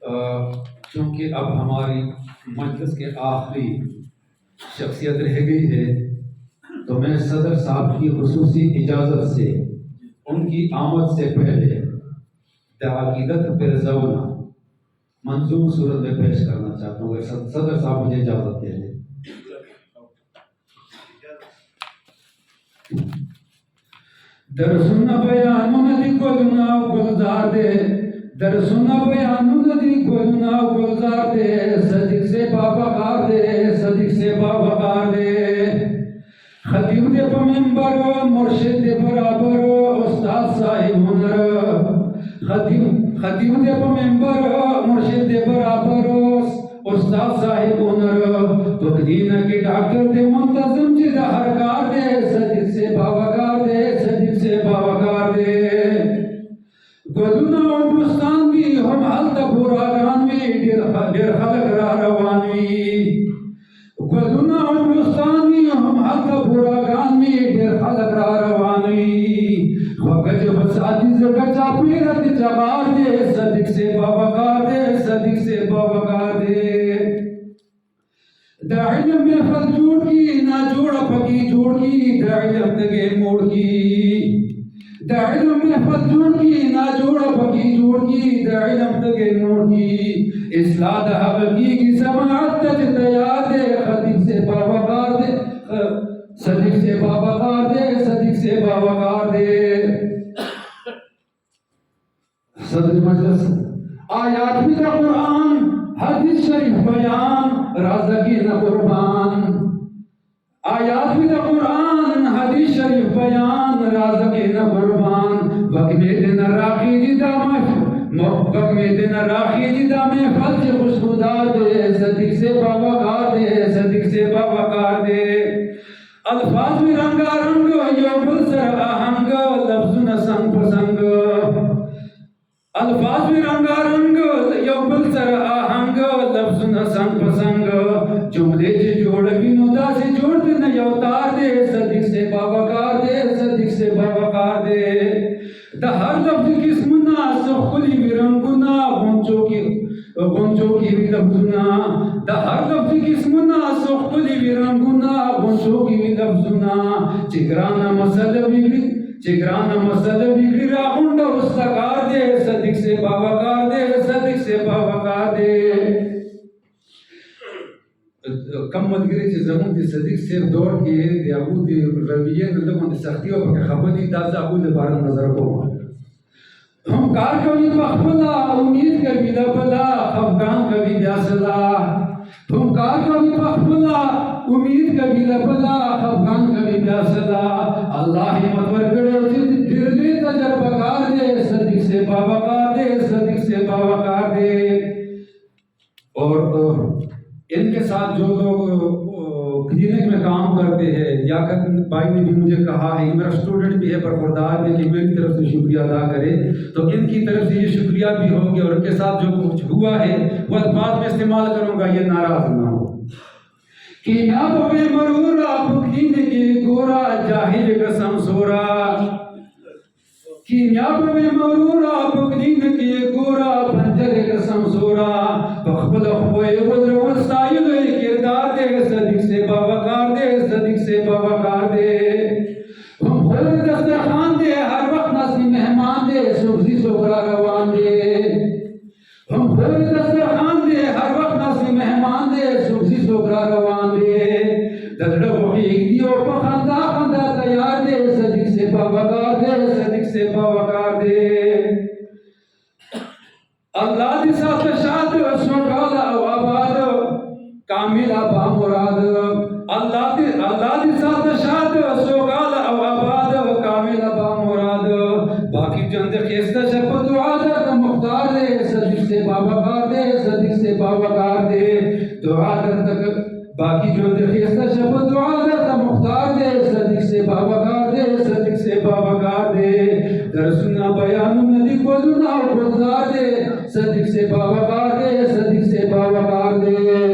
چونکہ اب ہماری مجلس کے آخری شخصیت رہ گئی ہے تو میں صدر صاحب کی خصوصی اجازت سے ان کی آمد سے پہلے عقیدت برزونا منظوم صورت میں پیش کرنا چاہتا ہوں. صدر صاحب مجھے اجازت دے دیں. در سننا بیانون دی گلنا گلزار دے در سننا بیانون دی گلنا گلزار دے صدق سے باوقار دے صدق سے باوقار دے خطیب دے پا منبر مرشد دے برابر استاد صاحب ہنر خطیب دے پا منبر مرشد دے برابر استاد صاحب ہنر تقدینہ کی ڈاکٹر دے منتظم جدہ حرکار دے صدق سے باوقار دے صدق سے باوقار دے گلونا و بستان بھی ہم حالتا براغانوی دیر خلق را روانوی گلونا و بستان بھی ہم حالتا براغانوی دیر خلق را روانوی وقت بساتی زکچا پیرت جغار دے صدق سے باوقار دے صدق سے باوقار دے دا علم میں خل جوڑ کی نا جوڑا پکی جوڑ کی دا علم دگے موڑ کی دا علم میں خل جوڑ کی نا جوڑا پکی جوڑ کی دا علم دگے موڑ کی اصلاح دا حقیقی کی سماعت تج تیار دے خطیب سے باوقار دے صدق سے باوقار دے صدق سے باوقار دے. صدر مجلس آیات بھی دا قرآن حدیث شریف بیان رازقین قربان آیات بھی دا قرآن حدیث شریف بیان رازقین قربان وقمی دن راقی جدا وقمی دن راقی جدا میں فلچ خوشبودار دے صدق سے باوقار دے صدق سے باوقار دے الفاظ بھی رنگا رنگ یو بلسر آہنگ لفظ نسنگ پسنگ الفاظ بھی رنگا رنگ یو بلسر آہنگ لفظ نسنگ پسنگ جملے چی جوڑ بھی ندا سے جوڑ دن یو تار دے صدق سے باوقار دے صدق سے باوقار دے دا ہر لفظ قسمنا سخلی بھی رنگنا گنچو کی بھی لفظنا دا ہر لفظ قسمنا سخلی بھی رنگنا گنچو کی بھی لفظنا چگرانا مسئلہ بھی راہنڈا استقار دے صدق سے باوقار دے صدق سے باوقار دے. کم مدگری چی زمون دی صدق سے دور کی دی ابو دی رویہ نلگون دی سختی و پاک خبری دازا ابو دی بارن نظر کو ہم کار کبھی مخبلا امید کبھی لبلا خفگان کبھی بیاسلا ہم کار کبھی مخبلا امید کبھی لبلا خفگان کبھی بیاسلا اللہ حمد ورگڑے جد دردے تجربہ کار دے صدق سے باوقار دے صدق سے باوقار دے. اور ان کے ساتھ جو لوگ کلینک میں کام کرتے ہیں یا بھائی نے بھی مجھے کہا ہے میرا اسٹوڈنٹ بھی ہے برخوردار ہے کہ میری طرف سے شکریہ ادا کرے تو ان کی طرف سے یہ شکریہ بھی ہوگی اور ان کے ساتھ جو کچھ ہوا ہے وہ الفاظ میں استعمال کروں گا یہ ناراض نہ ہو. کیمیاب میں مرورا بکین کی گورا جاہل قسم سورا کیمیاب میں مرورا بکین کی گورا بنجر قسم سورا بخبل خوئے بدر وستائی گئے کردار دے صدق سے باوقار دے صدق سے باوقار دے. ہم خود دسترخوان دے ہر وقت ناسی مہمان دے سبزی سکرا روان دے ہم خود دسترخوان دے ہر وقت ناسی مہمان دے سبزی سکرا روان دے دردہ وحیق دیو پخندہ خندہ تیار دے صدق سے باوقار دے صدق سے باوقار دے. اللہ دی ساتھ شاد سوکالا و آباد کاملہ با مراد اللہ دی ساتھ شاد سوکالا و آباد کاملہ با مراد باقی جند خیستہ شپ دعا در مختار دے صدق سے باوقار دے صدق سے باوقار دے دعا در تک باقی جند خیستہ شپ دعا در مختار دے صدق سے باوقار دے صدق سے باوقار دے. در سننا بیان ندی گلنا گلزار دے صدق سے باوقار دے صدق سے باوقار دے.